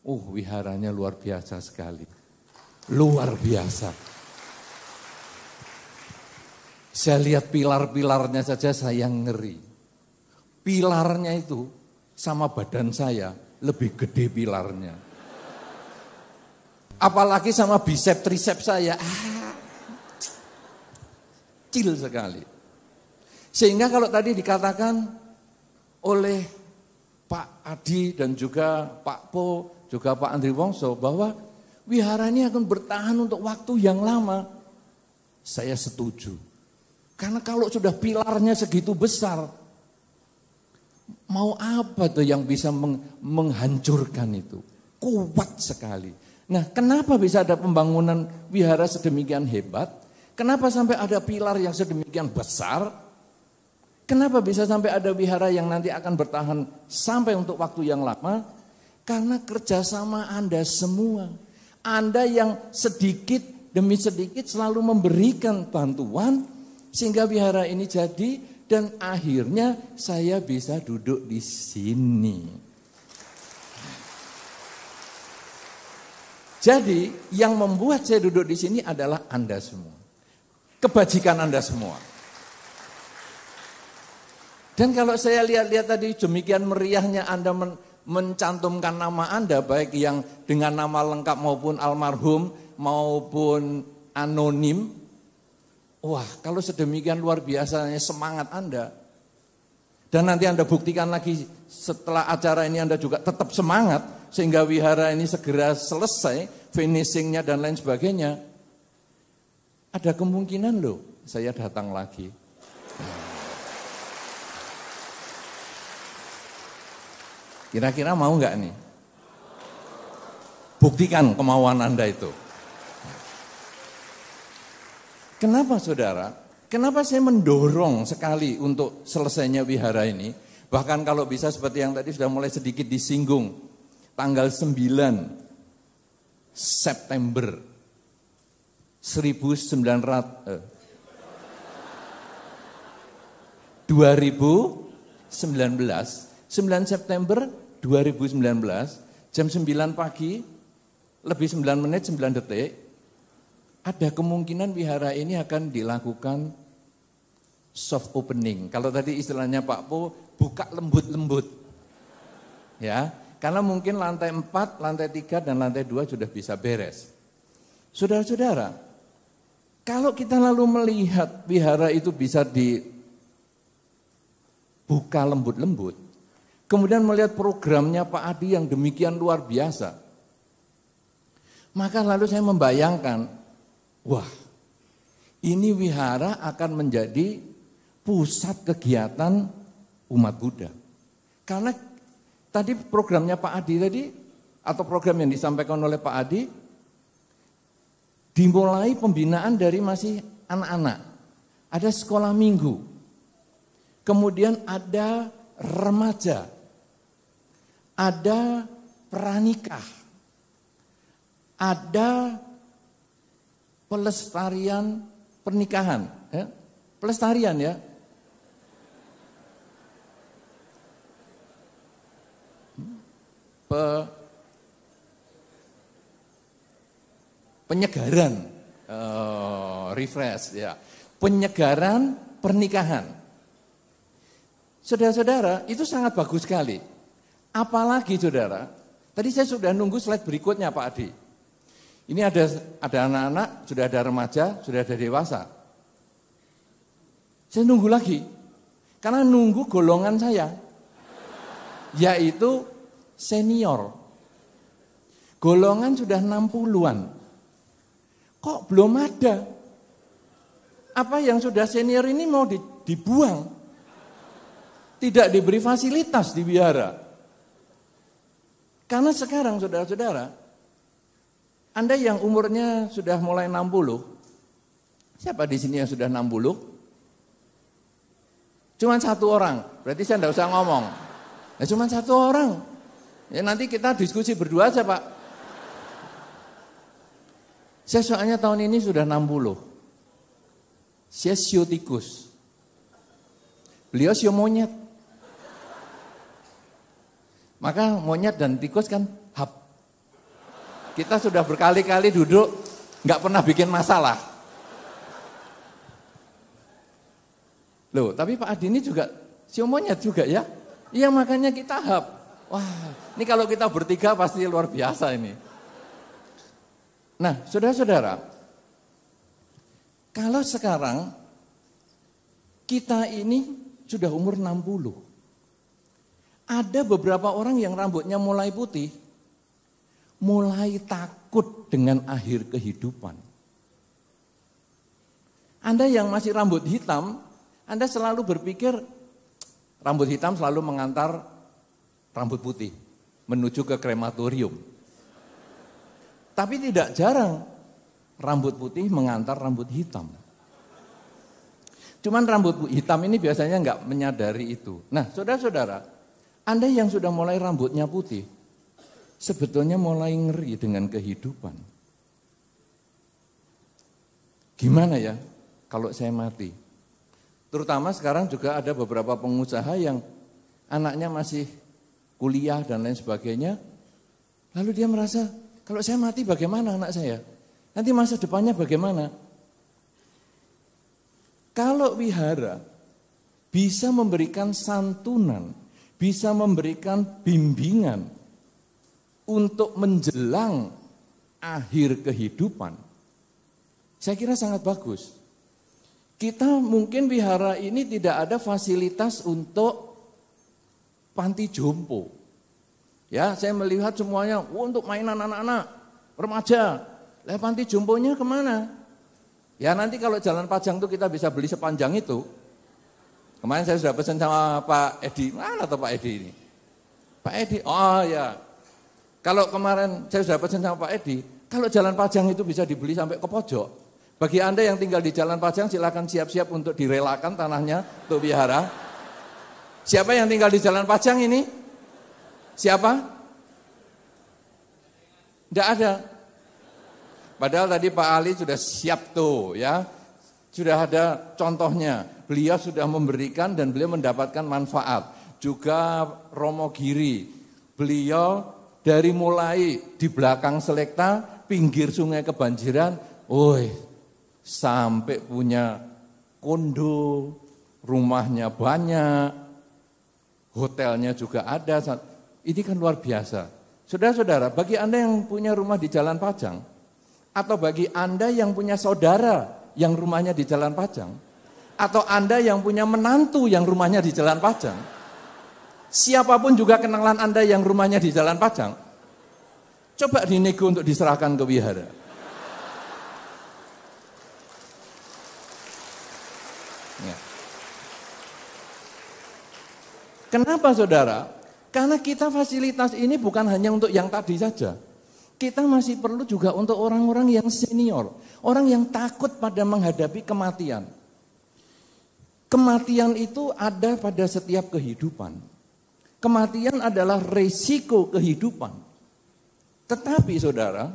Wiharanya luar biasa sekali. Luar biasa. Saya lihat pilar-pilarnya saja saya ngeri. Pilarnya itu sama badan saya, lebih gede pilarnya. Apalagi sama bicep tricep saya. Kecil sekali. Sehingga kalau tadi dikatakan oleh Pak Adi dan juga Pak Po, juga Pak Andri Wongso, bahwa wihara ini akan bertahan untuk waktu yang lama. Saya setuju. Karena kalau sudah pilarnya segitu besar, mau apa tuh yang bisa menghancurkan itu? Kuat sekali. Nah, kenapa bisa ada pembangunan wihara sedemikian hebat? Kenapa sampai ada pilar yang sedemikian besar? Kenapa bisa sampai ada wihara yang nanti akan bertahan sampai untuk waktu yang lama? Karena kerjasama Anda semua. Anda yang sedikit demi sedikit selalu memberikan bantuan sehingga wihara ini jadi dan akhirnya saya bisa duduk di sini. Jadi yang membuat saya duduk di sini adalah Anda semua. Kebajikan Anda semua. Dan kalau saya lihat-lihat tadi demikian meriahnya Anda mencantumkan nama Anda, baik yang dengan nama lengkap maupun almarhum maupun anonim. Wah, kalau sedemikian luar biasanya semangat Anda. Dan nanti Anda buktikan lagi setelah acara ini Anda juga tetap semangat sehingga wihara ini segera selesai, finishingnya dan lain sebagainya. Ada kemungkinan loh saya datang lagi. Kira-kira mau nggak nih? Buktikan kemauan Anda itu. Kenapa saudara? Kenapa saya mendorong sekali untuk selesainya wihara ini? Bahkan kalau bisa seperti yang tadi sudah mulai sedikit disinggung. Tanggal 9 September 2019, 9 September 2019, jam 9 pagi, lebih 9 menit, 9 detik, ada kemungkinan wihara ini akan dilakukan soft opening. Kalau tadi istilahnya Pak Po, buka lembut-lembut. Ya, karena mungkin lantai 4, lantai 3, dan lantai 2 sudah bisa beres. Saudara-saudara, kalau kita lalu melihat wihara itu bisa dibuka lembut-lembut, kemudian melihat programnya Pak Adi yang demikian luar biasa, maka lalu saya membayangkan, wah, ini wihara akan menjadi pusat kegiatan umat Buddha. Karena tadi programnya Pak Adi tadi, atau program yang disampaikan oleh Pak Adi, dimulai pembinaan dari masih anak-anak. Ada sekolah minggu. Kemudian ada remaja. Ada pranikah. Ada pelestarian pernikahan. Ya. Pelestarian ya. Penyegaran, refresh ya, penyegaran pernikahan. Saudara-saudara, itu sangat bagus sekali. Apalagi saudara, tadi saya sudah nunggu slide berikutnya Pak Adi. Ini ada anak-anak, sudah ada remaja, sudah ada dewasa. Saya nunggu lagi, karena nunggu golongan saya, yaitu senior. Golongan sudah 60-an. Kok belum ada? Apa yang sudah senior ini mau dibuang? Tidak diberi fasilitas di wihara. Karena sekarang saudara-saudara, Anda yang umurnya sudah mulai 60, siapa di sini yang sudah 60? Cuma satu orang, berarti saya tidak usah ngomong. Ya, cuma satu orang. Ya, nanti kita diskusi berdua aja Pak. Saya soalnya tahun ini sudah 60. Saya sio tikus. Beliau sio monyet. Maka monyet dan tikus kan Kita sudah berkali-kali duduk, nggak pernah bikin masalah. Loh, tapi Pak Adi ini juga siomonya juga ya. Iya, makanya kita hap. Wah, ini kalau kita bertiga pasti luar biasa ini. Nah, saudara-saudara, kalau sekarang kita ini sudah umur 60. Ada beberapa orang yang rambutnya mulai putih, mulai takut dengan akhir kehidupan. Anda yang masih rambut hitam, Anda selalu berpikir rambut hitam selalu mengantar rambut putih menuju ke krematorium. Tapi tidak jarang rambut putih mengantar rambut hitam. Cuman rambut hitam ini biasanya enggak menyadari itu. Nah, saudara-saudara, Anda yang sudah mulai rambutnya putih, sebetulnya mulai ngeri dengan kehidupan. Gimana ya kalau saya mati? Terutama sekarang juga ada beberapa pengusaha yang anaknya masih kuliah dan lain sebagainya. Lalu dia merasa, kalau saya mati bagaimana anak saya? Nanti masa depannya bagaimana? Kalau wihara bisa memberikan santunan, bisa memberikan bimbingan untuk menjelang akhir kehidupan, saya kira sangat bagus. Kita mungkin wihara ini tidak ada fasilitas untuk panti jompo. Ya, saya melihat semuanya untuk mainan anak-anak, remaja. Lah panti jomponya kemana? Ya nanti kalau Jalan Pajang itu kita bisa beli sepanjang itu. Kemarin saya sudah pesan sama Pak Edi. Mana tuh Pak Edi ini? Pak Edi, oh ya. Kalau kemarin saya sudah pesan sama Pak Edi, kalau Jalan Pajang itu bisa dibeli sampai ke pojok. Bagi Anda yang tinggal di Jalan Pajang, silakan siap-siap untuk direlakan tanahnya untuk wihara. Siapa yang tinggal di Jalan Pajang ini? Siapa? Tidak ada. Padahal tadi Pak Ali sudah siap tuh ya. Sudah ada contohnya. Beliau sudah memberikan dan beliau mendapatkan manfaat. Juga Romo Giri. Beliau dari mulai di belakang Selekta, pinggir sungai kebanjiran, sampai punya kondo, rumahnya banyak, hotelnya juga ada. Ini kan luar biasa. Saudara-saudara, bagi Anda yang punya rumah di Jalan Pajang, atau bagi Anda yang punya saudara yang rumahnya di Jalan Pajang, atau Anda yang punya menantu yang rumahnya di Jalan Pajang, siapapun juga kenalan Anda yang rumahnya di Jalan Pajang, coba dinego untuk diserahkan ke wihara. Ya. Kenapa saudara? Karena kita fasilitas ini bukan hanya untuk yang tadi saja. Kita masih perlu juga untuk orang-orang yang senior. Orang yang takut pada menghadapi kematian. Kematian itu ada pada setiap kehidupan. Kematian adalah resiko kehidupan. Tetapi saudara,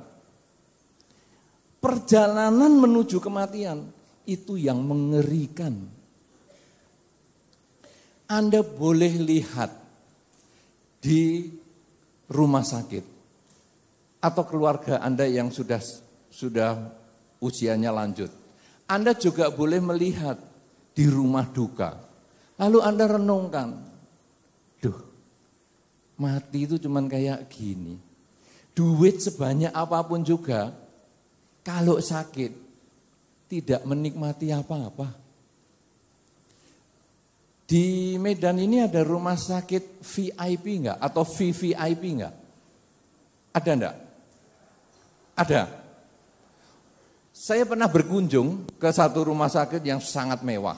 perjalanan menuju kematian itu yang mengerikan. Anda boleh lihat di rumah sakit atau keluarga Anda yang sudah usianya lanjut. Anda juga boleh melihat di rumah duka. Lalu Anda renungkan, mati itu cuman kayak gini. Duit sebanyak apapun juga, kalau sakit tidak menikmati apa-apa. Di Medan ini ada rumah sakit VIP enggak? Atau VVIP enggak? Ada enggak? Ada. Saya pernah berkunjung ke satu rumah sakit yang sangat mewah.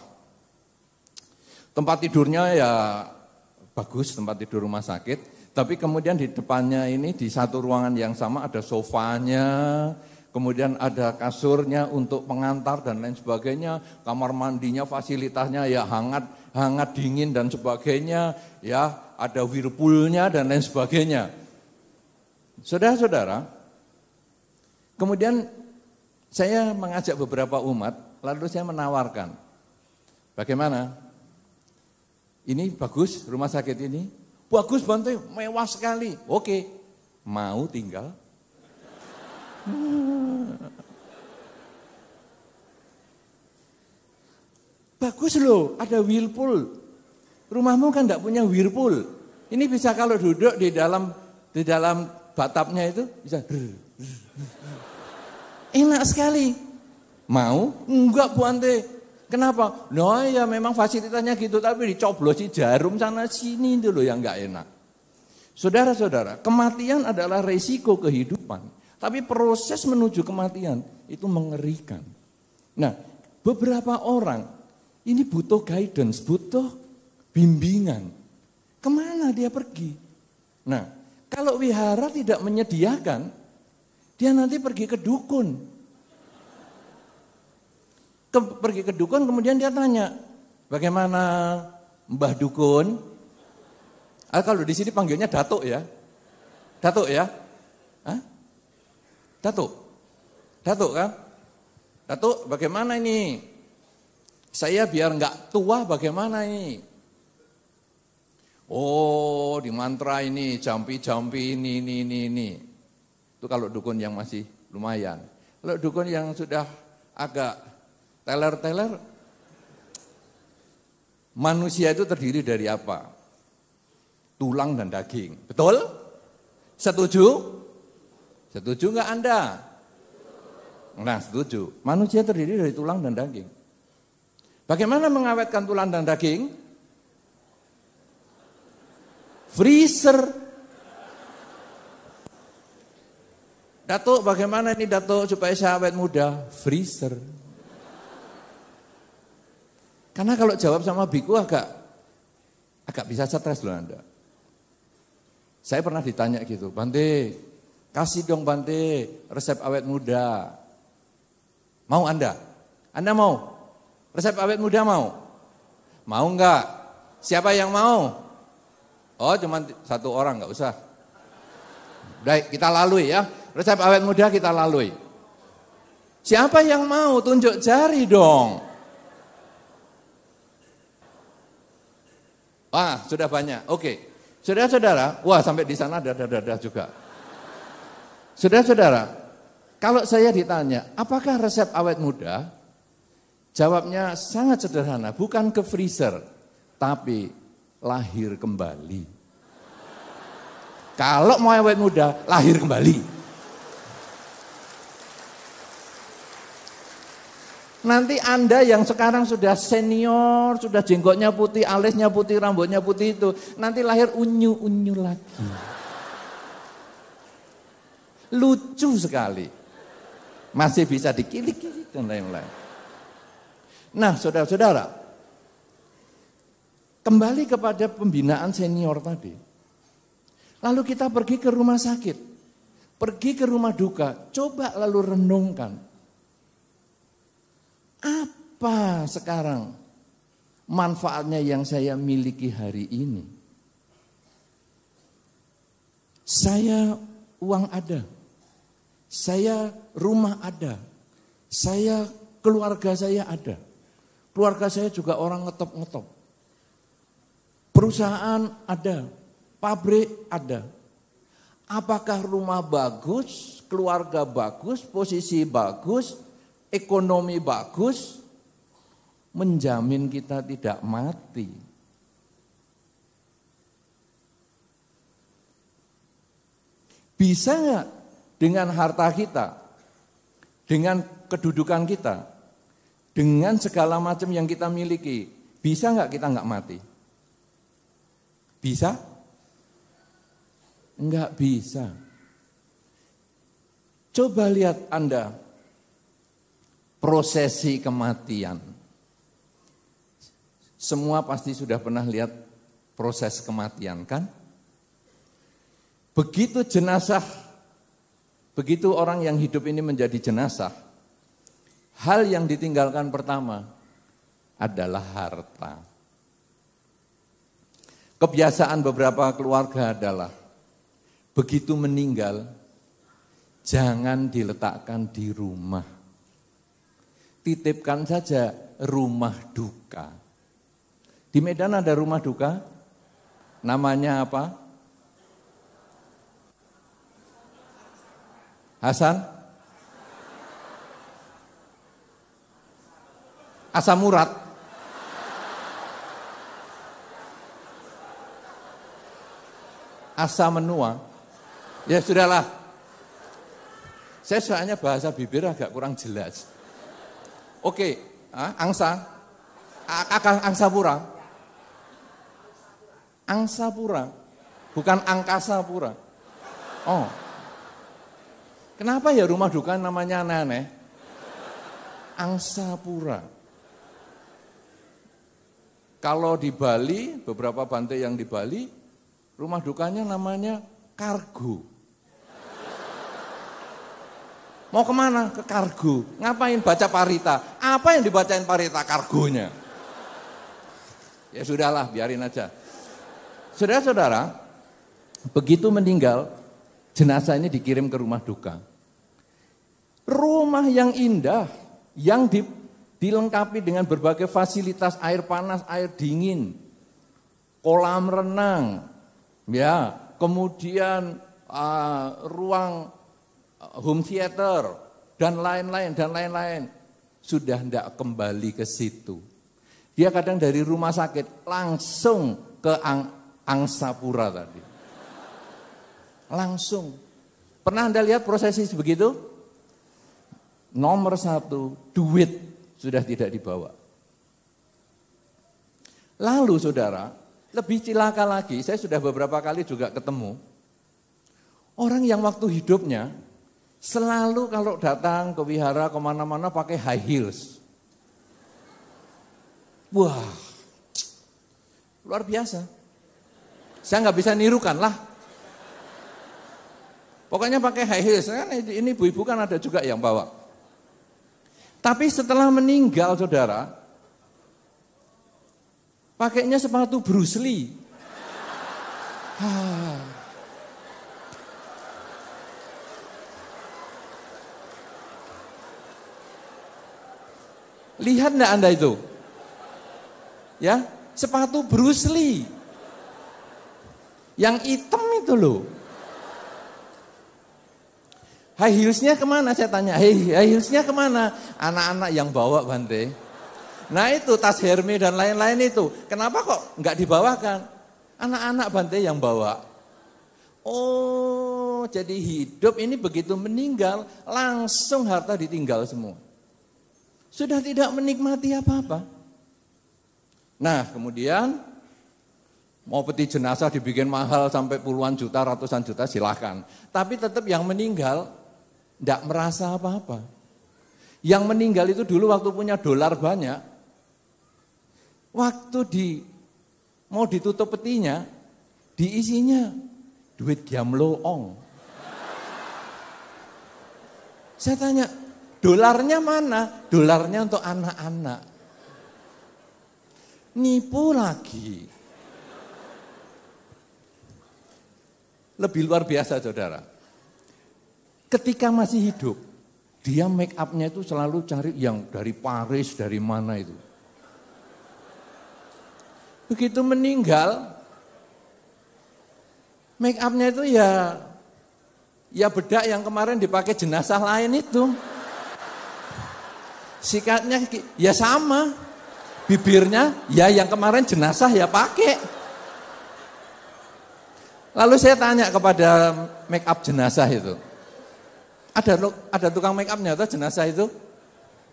Tempat tidurnya ya bagus, tempat tidur rumah sakit. Tapi kemudian di depannya ini di satu ruangan yang sama ada sofanya, kemudian ada kasurnya untuk pengantar dan lain sebagainya. Kamar mandinya, fasilitasnya ya hangat dingin dan sebagainya, ya ada whirlpoolnya dan lain sebagainya. Saudara-saudara, kemudian saya mengajak beberapa umat, lalu saya menawarkan, bagaimana? Ini bagus rumah sakit ini? Bagus Bante, mewah sekali. Oke, mau tinggal? Bagus loh, ada whirlpool. Rumahmu kan enggak punya whirlpool. Ini bisa kalau duduk di dalam batapnya itu bisa. Enak sekali. Mau? Enggak Bu Ante. Kenapa? Nah ya memang fasilitasnya gitu, tapi dicoblosi jarum sana sini itu loh yang enggak enak. Saudara-saudara, kematian adalah resiko kehidupan. Tapi proses menuju kematian itu mengerikan. Nah, beberapa orang ini butuh guidance, butuh bimbingan. Kemana dia pergi? Nah, kalau wihara tidak menyediakan, dia nanti pergi ke dukun. Pergi ke dukun, kemudian dia tanya, bagaimana Mbah Dukun? Kalau di sini panggilnya Datuk ya? Datuk ya? Hah? Datuk? Datuk kan? Datuk, bagaimana ini? Saya biar enggak tua bagaimana ini? Oh, di mantra ini, jampi-jampi ini. Itu kalau dukun yang masih lumayan. Kalau dukun yang sudah agak teler-teler, manusia itu terdiri dari apa? Tulang dan daging. Betul? Setuju? Setuju enggak Anda? Nah, setuju. Manusia terdiri dari tulang dan daging. Bagaimana mengawetkan tulang dan daging? Freezer. Datuk, bagaimana ini Datuk supaya saya awet muda? Freezer. Karena kalau jawab sama biku agak bisa stres loh Anda. Saya pernah ditanya gitu, Bante, kasih dong Bante resep awet muda. Mau Anda? Anda mau? Resep awet muda mau? Mau enggak? Siapa yang mau? Oh cuma satu orang, enggak usah. Baik, kita lalui ya. Resep awet muda kita lalui. Siapa yang mau? Tunjuk jari dong. Wah, sudah banyak. Oke. Saudara-saudara, wah sampai di sana ada juga. Saudara-saudara, kalau saya ditanya, apakah resep awet muda? Jawabnya sangat sederhana, bukan ke freezer, tapi lahir kembali. Kalau mau awet muda, lahir kembali. Nanti Anda yang sekarang sudah senior, sudah jenggotnya putih, alisnya putih, rambutnya putih itu, nanti lahir unyu-unyu lagi. Lucu sekali. Masih bisa dikilik-kilik dan lain-lain. Nah, saudara-saudara, kembali kepada pembinaan senior tadi. Lalu kita pergi ke rumah sakit, pergi ke rumah duka, coba lalu renungkan. Apa sekarang manfaatnya yang saya miliki hari ini? Saya uang ada, saya rumah ada, saya keluarga saya ada. Keluarga saya juga orang ngetop-ngetop. Perusahaan ada, pabrik ada. Apakah rumah bagus, keluarga bagus, posisi bagus, ekonomi bagus, menjamin kita tidak mati? Bisa nggak dengan harta kita, dengan kedudukan kita, dengan segala macam yang kita miliki, bisa nggak kita nggak mati? Bisa? Enggak bisa. Coba lihat Anda, prosesi kematian. Semua pasti sudah pernah lihat proses kematian kan? Begitu jenazah, begitu orang yang hidup ini menjadi jenazah, hal yang ditinggalkan pertama adalah harta. Kebiasaan beberapa keluarga adalah begitu meninggal, jangan diletakkan di rumah. Titipkan saja rumah duka. Di Medan ada rumah duka, namanya apa? Hasan? Asam urat. Asam menua. Ya sudahlah. Saya soalnya bahasa bibir agak kurang jelas. Oke, angsa. Angsa pura. Angsa pura. Bukan angkasa pura. Oh. Kenapa ya rumah duka namanya aneh-aneh? Angsa pura. Kalau di Bali, beberapa pantai yang di Bali, rumah dukanya namanya kargo. Mau kemana? Ke kargo. Ngapain baca parita? Apa yang dibacain parita? Kargonya. Ya sudahlah, biarin aja. Saudara-saudara, begitu meninggal, jenazah ini dikirim ke rumah duka. Rumah yang indah, yang dilengkapi dengan berbagai fasilitas air panas, air dingin, kolam renang, ya, kemudian ruang home theater dan lain-lain sudah tidak kembali ke situ. Dia kadang dari rumah sakit langsung ke angsa pura tadi. Langsung. Pernah Anda lihat prosesi begitu? Nomor 1, duit sudah tidak dibawa. Lalu saudara, lebih cilaka lagi, saya sudah beberapa kali juga ketemu. Orang yang waktu hidupnya selalu kalau datang ke wihara kemana-mana pakai high heels. Wah, luar biasa. Saya nggak bisa nirukan lah. Pokoknya pakai high heels, kan ini ibu-ibu kan ada juga yang bawa. Tapi setelah meninggal saudara, pakainya sepatu Bruce Lee. Lihat enggak Anda itu? Ya, sepatu Bruce Lee. Yang hitam itu loh. High heelsnya kemana saya tanya? High heelsnya kemana? Anak-anak yang bawa Bante. Nah itu tas Hermes dan lain-lain itu. Kenapa kok enggak dibawakan? Anak-anak Bante yang bawa. Oh, jadi hidup ini begitu meninggal langsung harta ditinggal semua. Sudah tidak menikmati apa-apa. Nah kemudian mau peti jenazah dibikin mahal sampai puluhan juta, ratusan juta silahkan. Tapi tetap yang meninggal tidak merasa apa-apa. Yang meninggal itu dulu waktu punya dolar banyak, waktu mau ditutup petinya, diisinya duit Gyamloong. Saya tanya, dolarnya mana? Dolarnya untuk anak-anak. Nipu lagi. Lebih luar biasa saudara. Ketika masih hidup, dia make up-nya itu selalu cari yang dari Paris, dari mana itu. Begitu meninggal, make up-nya itu ya bedak yang kemarin dipakai jenazah lain itu. Sikatnya ya sama, bibirnya ya yang kemarin jenazah ya pakai. Lalu saya tanya kepada make up jenazah itu, ada tukang make upnya atau jenazah itu?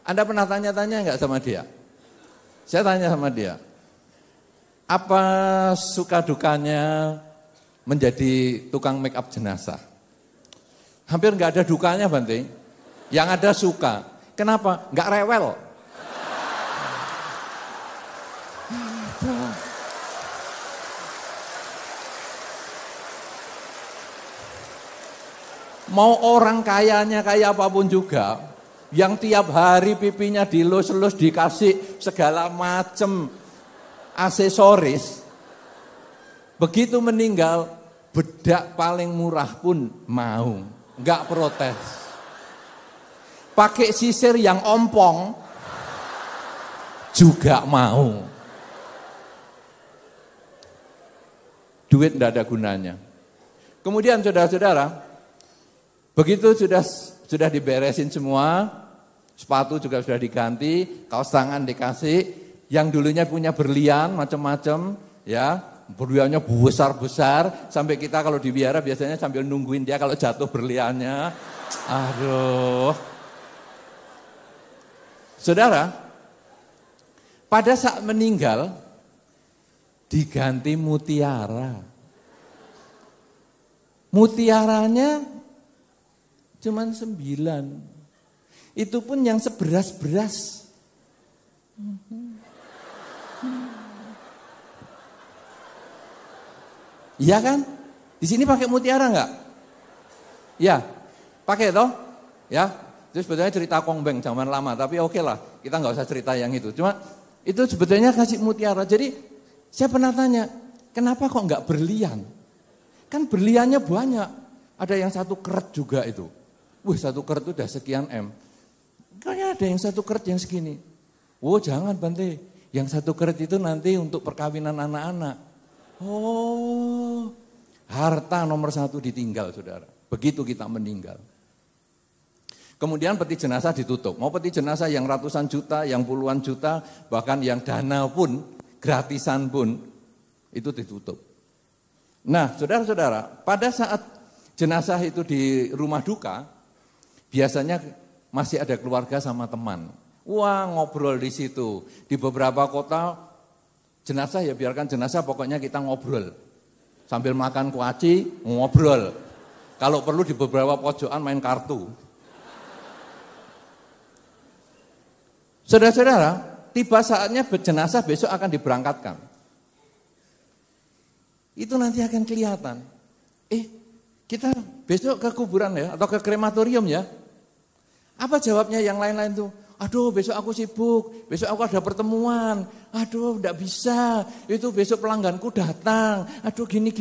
Anda pernah tanya-tanya enggak sama dia? Saya tanya sama dia, apa suka dukanya menjadi tukang make up jenazah? Hampir enggak ada dukanya Bante, yang ada suka. Kenapa? Enggak rewel. Mau orang kayanya kayak apapun juga, yang tiap hari pipinya dilus-lus dikasih segala macam aksesoris, begitu meninggal bedak paling murah pun mau, enggak protes. Pakai sisir yang ompong juga mau. Duit enggak ada gunanya. Kemudian saudara-saudara, begitu sudah diberesin semua, Sepatu juga sudah diganti, kaos tangan dikasih. Yang dulunya punya berlian macam-macam, ya, berliannya besar-besar, sampai kita kalau di wihara biasanya sambil nungguin dia kalau jatuh berliannya. Aduh. Saudara, pada saat meninggal diganti mutiara. Mutiaranya cuman 9. Itu pun yang seberas-beras. Iya kan? Di sini pakai mutiara enggak? Ya, pakai toh? Ya, itu sebetulnya cerita kongbeng zaman lama, tapi oke lah, kita enggak usah cerita yang itu. Cuma itu sebetulnya kasih mutiara. Jadi saya pernah tanya, kenapa kok enggak berlian? Kan berliannya banyak. Ada yang 1 karat juga itu. Wih, 1 karat itu udah sekian M. Kayaknya ada yang 1 karat yang segini. Oh jangan Bante, yang 1 karat itu nanti untuk perkawinan anak-anak. Oh, harta nomor 1 ditinggal saudara. Begitu kita meninggal. Kemudian peti jenazah ditutup. Mau peti jenazah yang ratusan juta, yang puluhan juta, bahkan yang dana pun, gratisan pun, itu ditutup. Nah saudara-saudara, pada saat jenazah itu di rumah duka, biasanya masih ada keluarga sama teman. Wah ngobrol di situ. Di beberapa kota jenazah ya biarkan jenazah, pokoknya kita ngobrol. Sambil makan kuaci, ngobrol. Kalau perlu di beberapa pojokan main kartu. Saudara-saudara, tiba saatnya jenazah besok akan diberangkatkan. Itu nanti akan kelihatan. Kita besok ke kuburan ya, atau ke krematorium ya. Apa jawabnya yang lain-lain tuh? Aduh besok aku sibuk, besok aku ada pertemuan, aduh enggak bisa, itu besok pelangganku datang, aduh gini.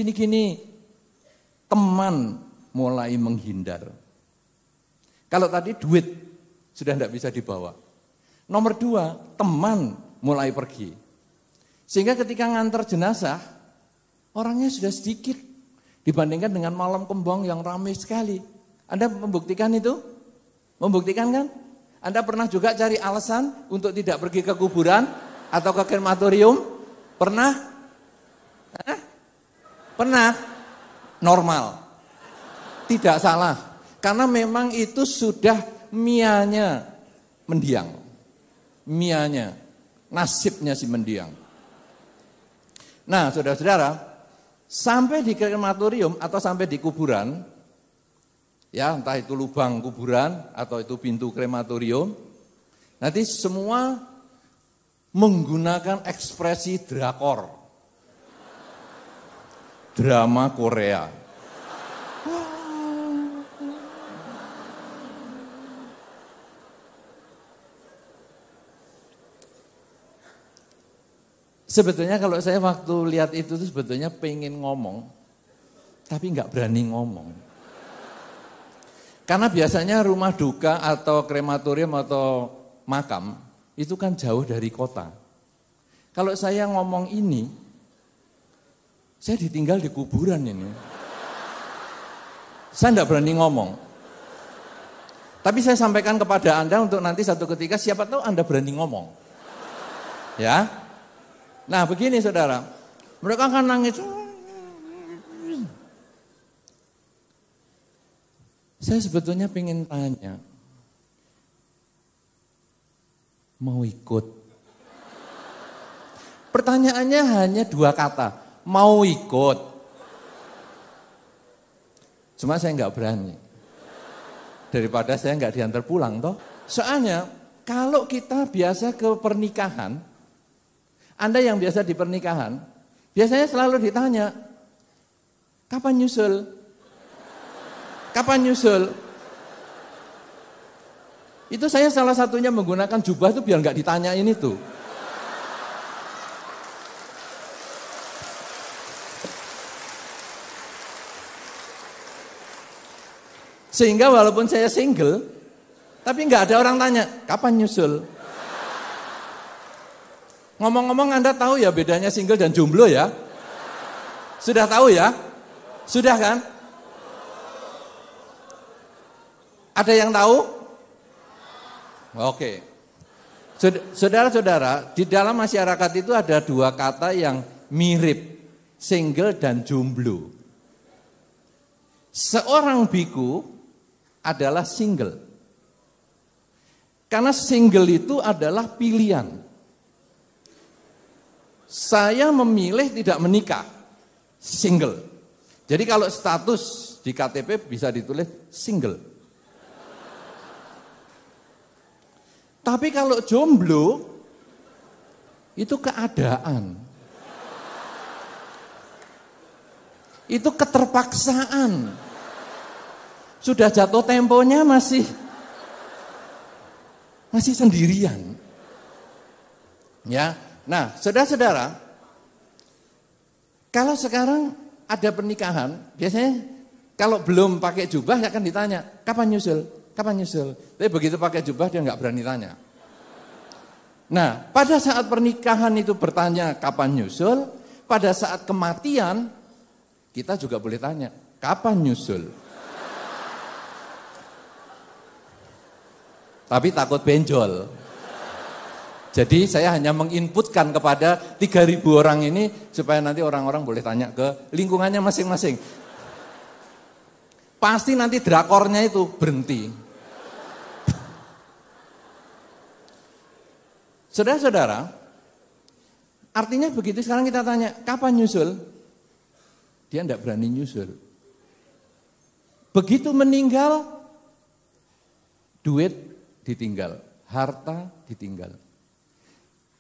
Teman mulai menghindar. Kalau tadi duit sudah enggak bisa dibawa. Nomor 2, teman mulai pergi. Sehingga ketika ngantar jenazah, orangnya sudah sedikit dibandingkan dengan malam kembang yang ramai sekali. Anda membuktikan itu? Membuktikan kan? Anda pernah juga cari alasan untuk tidak pergi ke kuburan atau ke krematorium? Pernah? Pernah? Normal. Tidak salah. Karena memang itu sudah mianya mendiang. Mianya, nasibnya si mendiang. Nah saudara-saudara, sampai di krematorium atau sampai di kuburan, ya entah itu lubang kuburan atau itu pintu krematorium, nanti semua menggunakan ekspresi drakor, drama Korea. Sebetulnya kalau saya waktu lihat itu tuh sebetulnya pengen ngomong, tapi nggak berani ngomong. Karena biasanya rumah duka atau krematorium atau makam itu kan jauh dari kota. Kalau saya ngomong ini, saya ditinggal di kuburan ini. Saya enggak berani ngomong. Tapi saya sampaikan kepada Anda untuk nanti satu ketika siapa tahu Anda berani ngomong. Ya. Nah begini saudara, mereka akan nangis. Saya sebetulnya pengen tanya, mau ikut? Pertanyaannya hanya 2 kata, mau ikut. Cuma saya nggak berani. Daripada saya nggak diantar pulang toh. Soalnya kalau kita biasa ke pernikahan, Anda yang biasa di pernikahan, biasanya selalu ditanya, kapan nyusul? Kapan nyusul? Itu saya salah satunya menggunakan jubah itu biar nggak ditanyain itu. Sehingga walaupun saya single, tapi nggak ada orang tanya, kapan nyusul? Ngomong-ngomong Anda tahu ya bedanya single dan jomblo ya? Sudah tahu ya? Sudah kan? Ada yang tahu? Oke. Saudara-saudara, di dalam masyarakat itu ada dua kata yang mirip, single dan jomblo. Seorang biku adalah single. Karena single itu adalah pilihan. Saya memilih tidak menikah, single. Jadi kalau status di KTP bisa ditulis single. Tapi kalau jomblo, itu keadaan. Itu keterpaksaan. Sudah jatuh temponya masih sendirian. Ya. Nah, saudara-saudara, kalau sekarang ada pernikahan, biasanya kalau belum pakai jubah akan ditanya, kapan nyusul? Kapan nyusul? Tapi begitu pakai jubah dia nggak berani tanya. Nah, pada saat pernikahan itu bertanya kapan nyusul, pada saat kematian kita juga boleh tanya, kapan nyusul? Tapi takut benjol. Jadi saya hanya menginputkan kepada 3.000 orang ini supaya nanti orang-orang boleh tanya ke lingkungannya masing-masing. Pasti nanti drakornya itu berhenti. Saudara-saudara, artinya begitu sekarang kita tanya, kapan nyusul? Dia tidak berani nyusul. Begitu meninggal, duit ditinggal, harta ditinggal.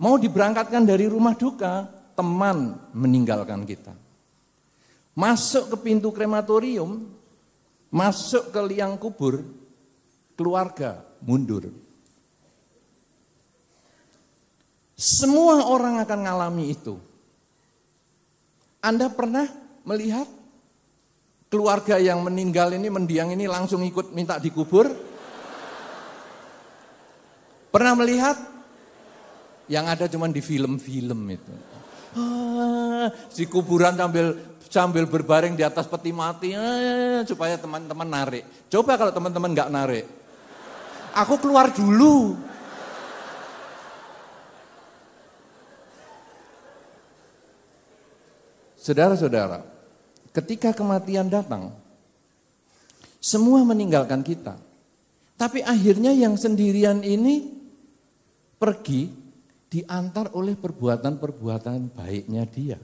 Mau diberangkatkan dari rumah duka, teman meninggalkan kita. Masuk ke pintu krematorium, masuk ke liang kubur, keluarga mundur. Semua orang akan mengalami itu. Anda pernah melihat keluarga yang meninggal ini, mendiang ini langsung ikut minta dikubur? Pernah melihat? Yang ada cuma di film-film itu. Si kuburan sambil berbaring di atas peti mati supaya teman-teman narik. Coba kalau teman-teman nggak narik. Aku keluar dulu. Saudara-saudara, ketika kematian datang, semua meninggalkan kita. Tapi akhirnya yang sendirian ini pergi diantar oleh perbuatan-perbuatan baiknya dia.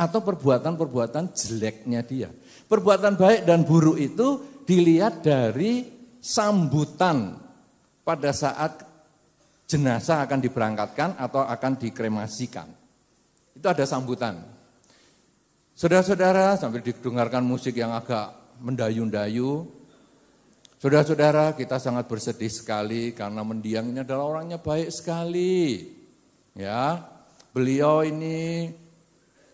Atau perbuatan-perbuatan jeleknya dia. Perbuatan baik dan buruk itu dilihat dari sambutan pada saat jenazah akan diberangkatkan atau akan dikremasikan. Itu ada sambutan. Saudara-saudara, sambil didengarkan musik yang agak mendayu-dayu. Saudara-saudara, kita sangat bersedih sekali karena mendiang ini adalah orangnya baik sekali. Ya, beliau ini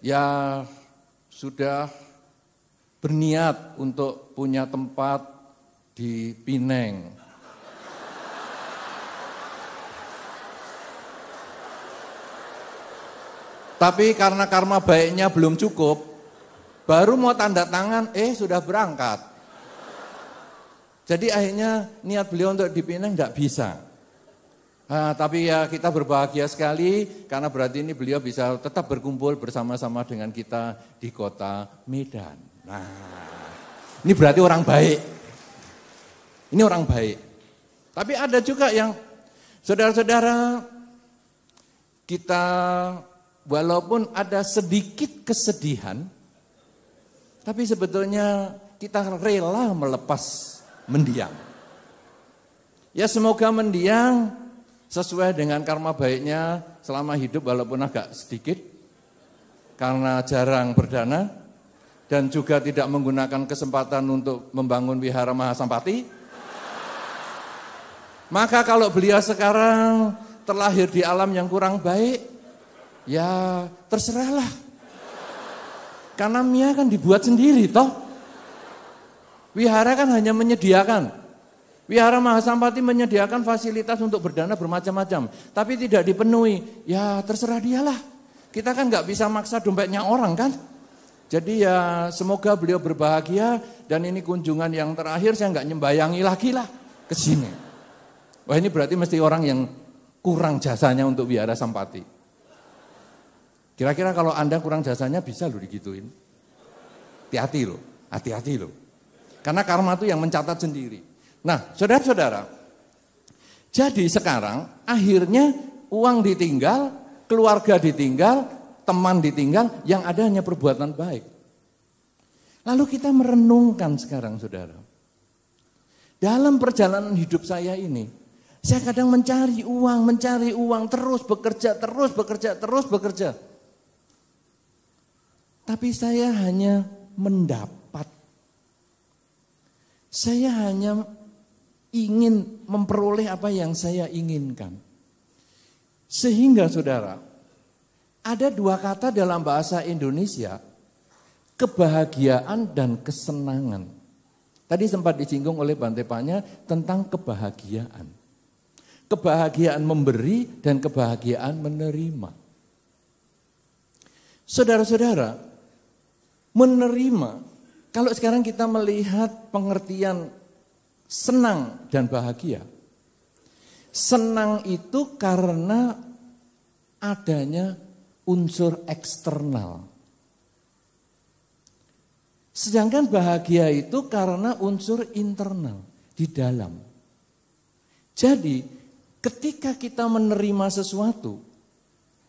ya sudah berniat untuk punya tempat di Pineng. Tapi karena karma baiknya belum cukup, baru mau tanda tangan, sudah berangkat. Jadi akhirnya niat beliau untuk di Pineng tidak bisa. Tapi ya kita berbahagia sekali karena berarti ini beliau bisa tetap berkumpul bersama-sama dengan kita di kota Medan. Nah, ini berarti orang baik. Ini orang baik. Tapi ada juga yang saudara-saudara kita walaupun ada sedikit kesedihan, tapi sebetulnya kita rela melepas mendiang. Ya semoga mendiang sesuai dengan karma baiknya selama hidup walaupun agak sedikit, karena jarang berdana, dan juga tidak menggunakan kesempatan untuk membangun wihara Mahasampati. Maka kalau beliau sekarang terlahir di alam yang kurang baik, ya terserahlah. Karena Mia kan dibuat sendiri toh. Wihara kan hanya menyediakan. Wihara Mahasampati menyediakan fasilitas untuk berdana bermacam-macam. Tapi tidak dipenuhi. Ya terserah dialah. Kita kan gak bisa maksa dompetnya orang kan. Jadi ya semoga beliau berbahagia. Dan ini kunjungan yang terakhir, saya gak nyembayangi lagi lah ke sini. Wah ini berarti mesti orang yang kurang jasanya untuk wihara Sampati. Kira-kira kalau Anda kurang jasanya bisa loh digituin. Hati-hati loh. Karena karma itu yang mencatat sendiri. Nah, saudara-saudara, jadi sekarang akhirnya uang ditinggal, keluarga ditinggal, teman ditinggal, yang ada hanya perbuatan baik. Lalu kita merenungkan sekarang, saudara. Dalam perjalanan hidup saya ini, saya kadang mencari uang, terus bekerja. Tapi saya hanya mendapat. Saya hanya ingin memperoleh apa yang saya inginkan. Sehingga saudara, ada dua kata dalam bahasa Indonesia, kebahagiaan dan kesenangan. Tadi sempat disinggung oleh Bante Panya tentang kebahagiaan. Kebahagiaan memberi dan kebahagiaan menerima. Saudara-saudara, menerima, kalau sekarang kita melihat pengertian senang dan bahagia. Senang itu karena adanya unsur eksternal. Sedangkan bahagia itu karena unsur internal, di dalam. Jadi ketika kita menerima sesuatu,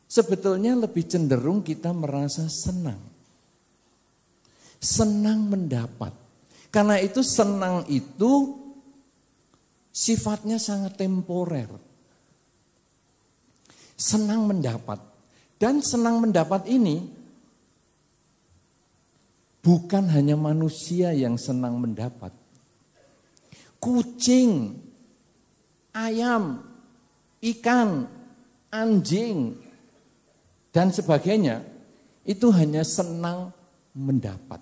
sebetulnya lebih cenderung kita merasa senang. Senang mendapat. Karena itu senang itu sifatnya sangat temporer. Senang mendapat. Dan senang mendapat ini bukan hanya manusia yang senang mendapat. Kucing, ayam, ikan, anjing, dan sebagainya, itu hanya senang mendapat.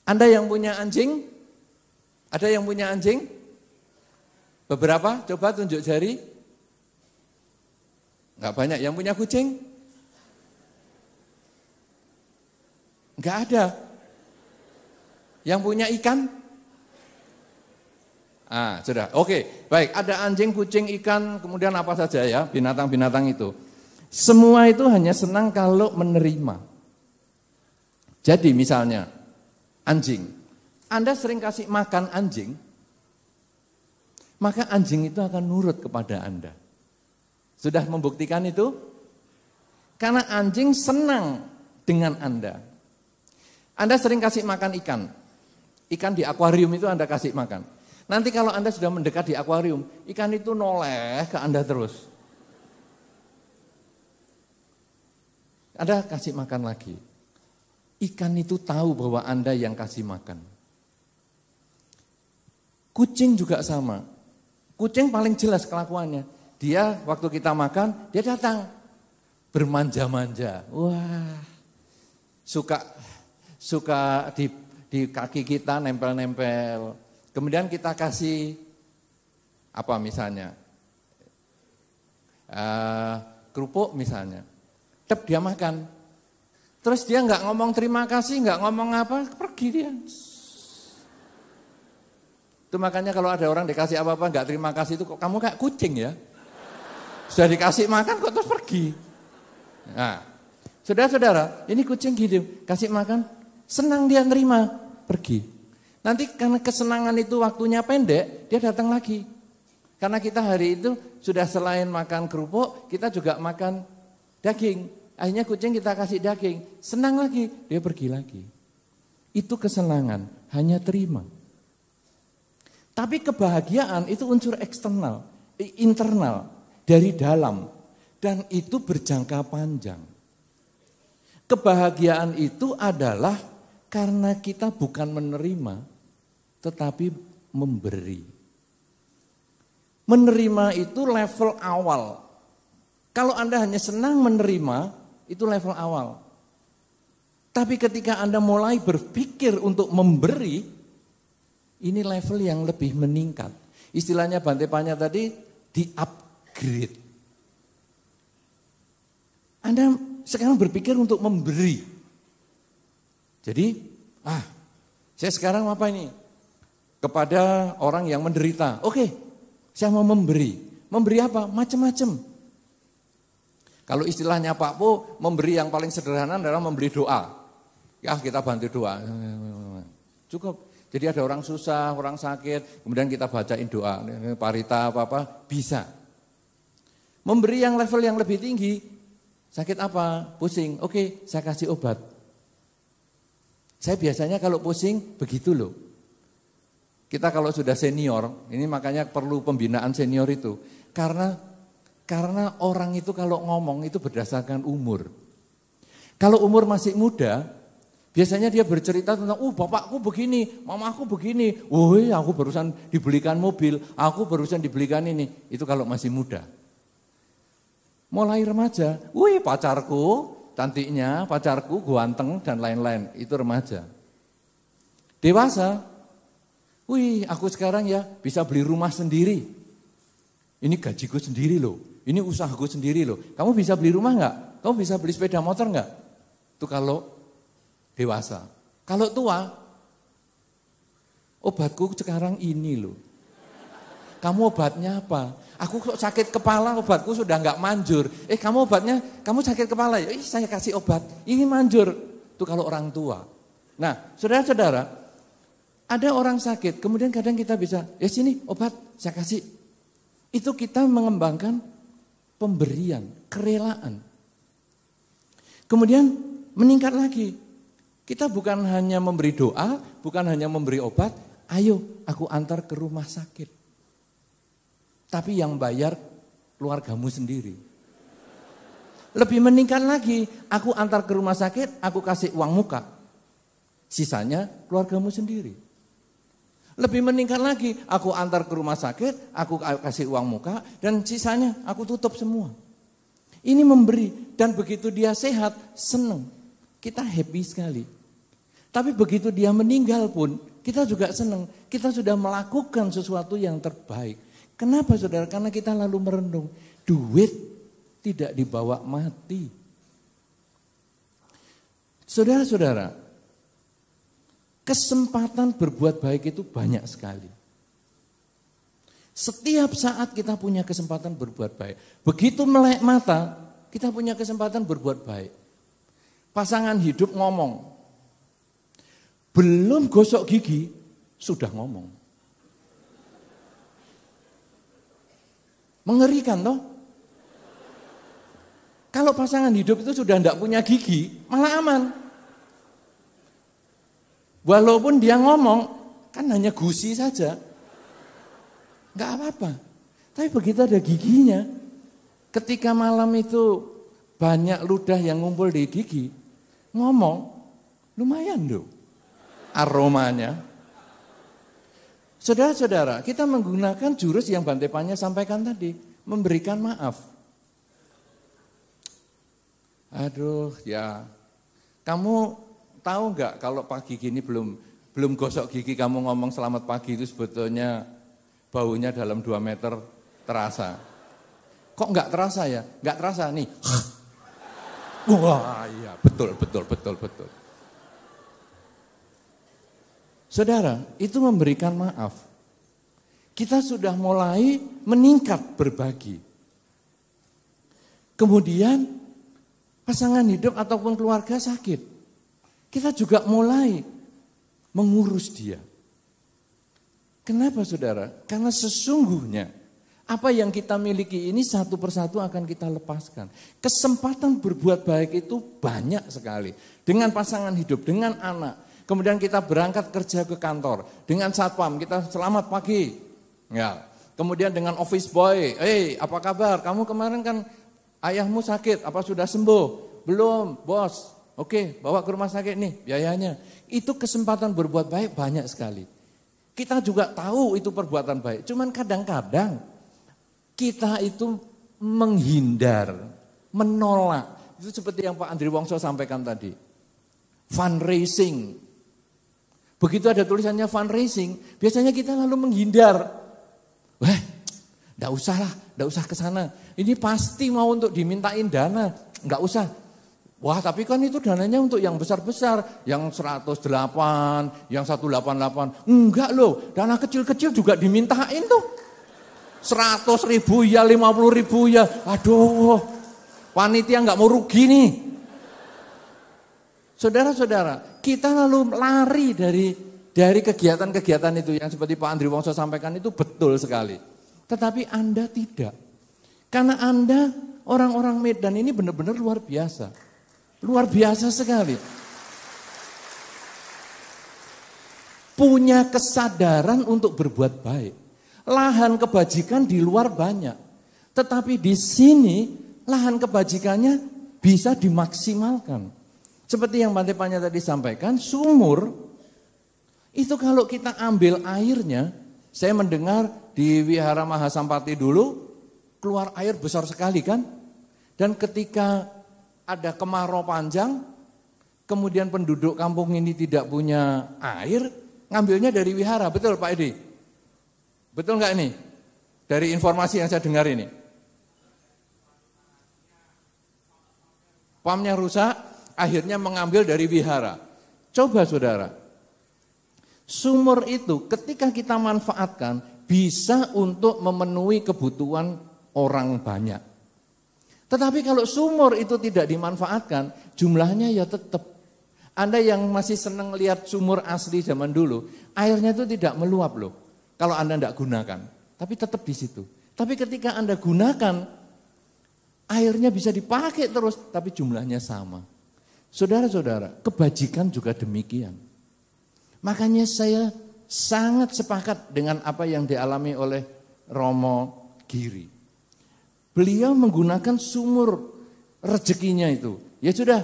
Anda yang punya anjing? Ada yang punya anjing? Beberapa? Coba tunjuk jari. Enggak banyak. Yang punya kucing? Enggak ada. Yang punya ikan? Sudah. Oke, baik. Ada anjing, kucing, ikan, kemudian apa saja ya, binatang-binatang itu. Semua itu hanya senang kalau menerima. Jadi misalnya, anjing. Anda sering kasih makan anjing, maka anjing itu akan nurut kepada Anda. Sudah membuktikan itu? Karena anjing senang dengan Anda. Anda sering kasih makan ikan. Ikan di akuarium itu Anda kasih makan. Nanti kalau Anda sudah mendekat di akuarium, ikan itu noleh ke Anda terus. Anda kasih makan lagi. Ikan itu tahu bahwa Anda yang kasih makan. Kucing juga sama. Kucing paling jelas kelakuannya. Dia waktu kita makan, dia datang bermanja-manja. Wah, suka di kaki kita nempel-nempel. Kemudian kita kasih apa misalnya, kerupuk misalnya. Dia makan. Terus dia nggak ngomong terima kasih, nggak ngomong apa, pergi dia. Itu makanya kalau ada orang dikasih apa-apa nggak terima kasih itu kok kamu kayak kucing ya. Sudah dikasih makan kok terus pergi. Nah, saudara-saudara, ini kucing gitu, kasih makan, senang dia nerima, pergi. Nanti karena kesenangan itu waktunya pendek, dia datang lagi. Karena kita hari itu sudah selain makan kerupuk, kita juga makan daging. Akhirnya kucing kita kasih daging, senang lagi, dia pergi lagi. Itu kesenangan, hanya terima. Tapi kebahagiaan itu unsur eksternal, internal, dari dalam. Dan itu berjangka panjang. Kebahagiaan itu adalah karena kita bukan menerima, tetapi memberi. Menerima itu level awal. Kalau Anda hanya senang menerima, itu level awal. Tapi ketika Anda mulai berpikir untuk memberi, ini level yang lebih meningkat. Istilahnya Bante Panya tadi, di-upgrade. Anda sekarang berpikir untuk memberi. Jadi, saya sekarang apa ini? kepada orang yang menderita. Oke, saya mau memberi. Memberi apa? Macam-macam. Kalau istilahnya Pak Po, memberi yang paling sederhana adalah memberi doa. Ya, kita bantu doa. Cukup. Jadi ada orang susah, orang sakit, kemudian kita bacain doa. Parita apa-apa, bisa. Memberi yang level yang lebih tinggi, sakit apa? Pusing. Oke, saya kasih obat. Saya biasanya kalau pusing, begitu loh. Kita kalau sudah senior, ini makanya perlu pembinaan senior itu. Karena orang itu kalau ngomong itu berdasarkan umur. Kalau umur masih muda, biasanya dia bercerita tentang, bapakku begini, mamaku begini. Woi, aku barusan dibelikan mobil, aku barusan dibelikan ini. Itu kalau masih muda. Mulai remaja, pacarku, cantiknya, pacarku, ganteng, dan lain-lain. Itu remaja. Dewasa, aku sekarang ya bisa beli rumah sendiri. Ini gajiku sendiri loh. Ini usahaku sendiri loh. Kamu bisa beli rumah enggak? Kamu bisa beli sepeda motor enggak? Itu kalau dewasa. Kalau tua, obatku sekarang ini loh. Kamu obatnya apa? Aku kok sakit kepala, obatku sudah enggak manjur. Kamu obatnya, kamu sakit kepala ya? Saya kasih obat, ini manjur. Itu kalau orang tua. Nah, saudara-saudara, ada orang sakit, kemudian kadang kita bisa, sini obat, saya kasih. Itu kita mengembangkan pemberian, kerelaan. Kemudian meningkat lagi. Kita bukan hanya memberi doa, bukan hanya memberi obat, ayo aku antar ke rumah sakit. Tapi yang bayar keluargamu sendiri. Lebih meningkat lagi, aku antar ke rumah sakit, aku kasih uang muka. Sisanya keluargamu sendiri. Lebih meningkat lagi, aku antar ke rumah sakit, aku kasih uang muka, dan sisanya aku tutup semua. Ini memberi, dan begitu dia sehat, senang. Kita happy sekali. Tapi begitu dia meninggal pun, kita juga senang. Kita sudah melakukan sesuatu yang terbaik. Kenapa saudara? Karena kita lalu merenung, duit tidak dibawa mati. Saudara-saudara, kesempatan berbuat baik itu banyak sekali. Setiap saat kita punya kesempatan berbuat baik. Begitu melek mata, kita punya kesempatan berbuat baik. Pasangan hidup ngomong. Belum gosok gigi, sudah ngomong. Mengerikan toh? Kalau pasangan hidup itu sudah tidak punya gigi, malah aman. Walaupun dia ngomong, kan hanya gusi saja. Enggak apa-apa. Tapi begitu ada giginya, ketika malam itu banyak ludah yang ngumpul di gigi, ngomong, lumayan loh aromanya. Saudara-saudara, kita menggunakan jurus yang Bante Panya sampaikan tadi, memberikan maaf. Aduh ya, kamu tahu enggak kalau pagi gini belum gosok gigi kamu ngomong selamat pagi itu sebetulnya baunya dalam 2 meter terasa. Kok enggak terasa ya? Enggak terasa nih. Wah iya betul. Saudara, itu memberikan maaf. Kita sudah mulai meningkat berbagi. Kemudian pasangan hidup ataupun keluarga sakit. Kita juga mulai mengurus dia. Kenapa saudara? Karena sesungguhnya apa yang kita miliki ini satu persatu akan kita lepaskan. Kesempatan berbuat baik itu banyak sekali. Dengan pasangan hidup, dengan anak. Kemudian kita berangkat kerja ke kantor. Dengan satpam, kita selamat pagi. Ya. Kemudian dengan office boy, apa kabar? Kamu kemarin kan ayahmu sakit, apa sudah sembuh? Belum, bos. Oke, bawa ke rumah sakit nih biayanya. Itu kesempatan berbuat baik banyak sekali. Kita juga tahu itu perbuatan baik. Cuman kadang-kadang kita itu menghindar, menolak. Itu seperti yang Pak Andri Wongso sampaikan tadi. Fundraising. Begitu ada tulisannya fundraising, biasanya kita lalu menghindar. Enggak usah ke sana. Ini pasti mau untuk dimintain dana. Enggak usah. Wah, tapi kan itu dananya untuk yang besar-besar, yang 108, yang 188. Enggak loh, dana kecil-kecil juga dimintain tuh. 100.000 ya, 50.000 ya. Aduh, panitia nggak mau rugi nih. Saudara-saudara, kita lalu lari dari kegiatan-kegiatan itu yang seperti Pak Andri Wongso sampaikan itu betul sekali. Tetapi Anda tidak. Karena Anda orang-orang Medan ini benar-benar luar biasa. Luar biasa sekali. Punya kesadaran untuk berbuat baik. Lahan kebajikan di luar banyak. Tetapi di sini lahan kebajikannya bisa dimaksimalkan. Seperti yang Bante Panya tadi sampaikan, sumur itu kalau kita ambil airnya, saya mendengar di Wihara Mahasampati dulu keluar air besar sekali kan. Dan ketika ada kemarau panjang, kemudian penduduk kampung ini tidak punya air, ngambilnya dari wihara, betul Pak Edi? Betul nggak ini? Dari informasi yang saya dengar ini. Pumpnya rusak, akhirnya mengambil dari wihara. Coba saudara, sumur itu ketika kita manfaatkan, bisa untuk memenuhi kebutuhan orang banyak. Tetapi kalau sumur itu tidak dimanfaatkan, jumlahnya ya tetap. Anda yang masih senang lihat sumur asli zaman dulu, airnya itu tidak meluap loh. Kalau Anda tidak gunakan, tapi tetap di situ. Tapi ketika Anda gunakan, airnya bisa dipakai terus, tapi jumlahnya sama. Saudara-saudara, kebajikan juga demikian. Makanya saya sangat sepakat dengan apa yang dialami oleh Romo Giri. Beliau menggunakan sumur rezekinya itu. Ya sudah,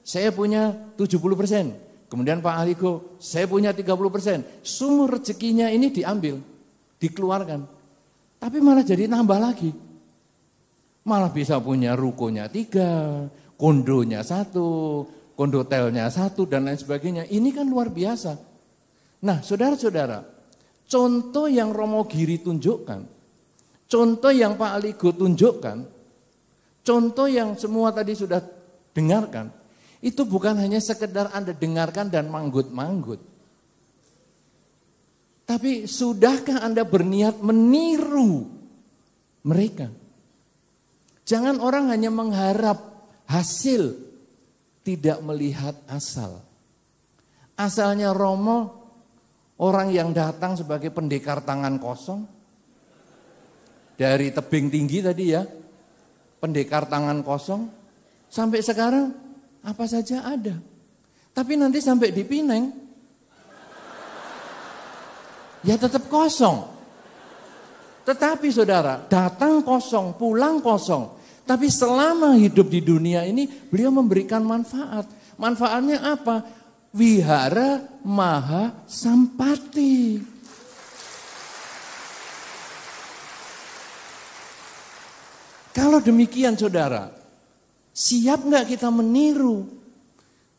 saya punya 70%. Kemudian Pak Aliko, saya punya 30%. Sumur rezekinya ini diambil, dikeluarkan. Tapi malah jadi nambah lagi. Malah bisa punya rukonya 3, kondonya 1, kondotelnya 1, dan lain sebagainya. Ini kan luar biasa. Nah, saudara-saudara, contoh yang Romo Giri tunjukkan, contoh yang Pak Aligo tunjukkan, contoh yang semua tadi sudah dengarkan, itu bukan hanya sekedar Anda dengarkan dan manggut-manggut. Tapi sudahkah Anda berniat meniru mereka? Jangan orang hanya mengharap hasil, tidak melihat asal. Asalnya Romo, orang yang datang sebagai pendekar tangan kosong, dari tebing tinggi tadi ya, pendekar tangan kosong, sampai sekarang apa saja ada. Tapi nanti sampai di Pineng, ya tetap kosong. Tetapi saudara, datang kosong, pulang kosong. Tapi selama hidup di dunia ini, beliau memberikan manfaat. Manfaatnya apa? Wihara Mahasampati. Kalau demikian saudara, siap nggak kita meniru?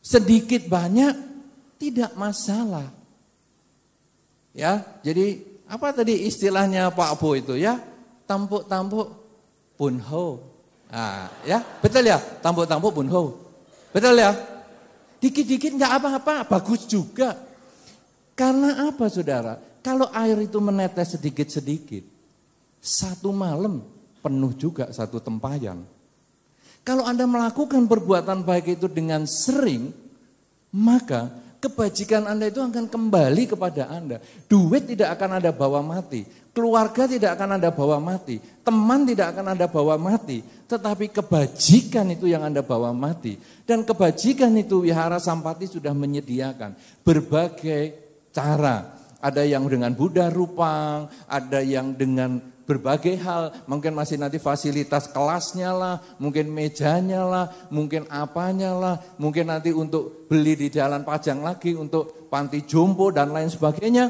Sedikit banyak tidak masalah. Ya, jadi apa tadi istilahnya Pak Bo itu ya? Tampuk-tampuk punho. Nah, ya, betul ya? Tampuk-tampuk punho. Betul ya? Dikit-dikit nggak apa-apa, bagus juga. Karena apa saudara? Kalau air itu menetes sedikit-sedikit, satu malam penuh juga satu tempayan. Kalau Anda melakukan perbuatan baik itu dengan sering, maka kebajikan Anda itu akan kembali kepada Anda. Duit tidak akan Anda bawa mati, keluarga tidak akan Anda bawa mati, teman tidak akan Anda bawa mati, tetapi kebajikan itu yang Anda bawa mati. Dan kebajikan itu Wihara Sampati sudah menyediakan berbagai cara. Ada yang dengan Buddha Rupang, ada yang dengan berbagai hal, mungkin masih nanti fasilitas kelasnya lah, mungkin mejanya lah, mungkin apanya lah, mungkin nanti untuk beli di Jalan Pajang lagi, untuk panti jompo dan lain sebagainya.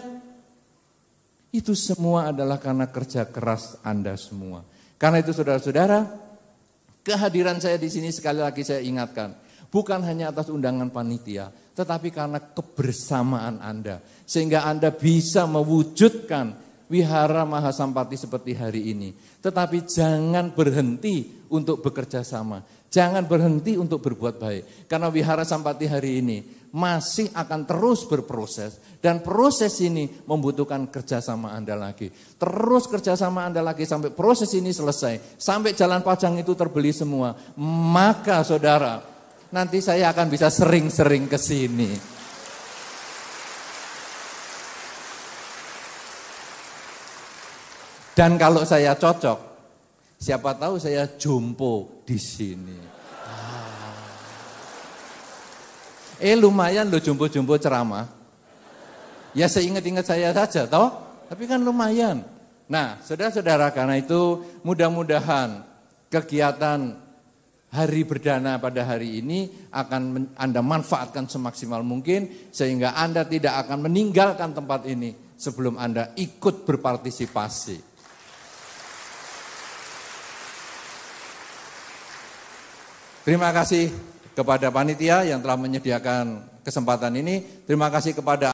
Itu semua adalah karena kerja keras Anda semua. Karena itu saudara-saudara, kehadiran saya di sini sekali lagi saya ingatkan, bukan hanya atas undangan panitia, tetapi karena kebersamaan Anda. Sehingga Anda bisa mewujudkan wihara Mahasampati seperti hari ini. Tetapi jangan berhenti untuk bekerja sama. Jangan berhenti untuk berbuat baik. Karena wihara Sampati hari ini masih akan terus berproses. Dan proses ini membutuhkan kerjasama Anda lagi. Terus kerjasama Anda lagi sampai proses ini selesai. Sampai jalan Pajang itu terbeli semua. Maka saudara, nanti saya akan bisa sering-sering ke sini. Dan kalau saya cocok, siapa tahu saya jompo di sini. Lumayan loh jompo-jompo ceramah. Ya seingat-ingat saya saja, toh? Tapi kan lumayan. Nah, saudara-saudara, karena itu mudah-mudahan kegiatan Hari Berdana pada hari ini akan Anda manfaatkan semaksimal mungkin, sehingga Anda tidak akan meninggalkan tempat ini sebelum Anda ikut berpartisipasi. Terima kasih kepada panitia yang telah menyediakan kesempatan ini. Terima kasih kepada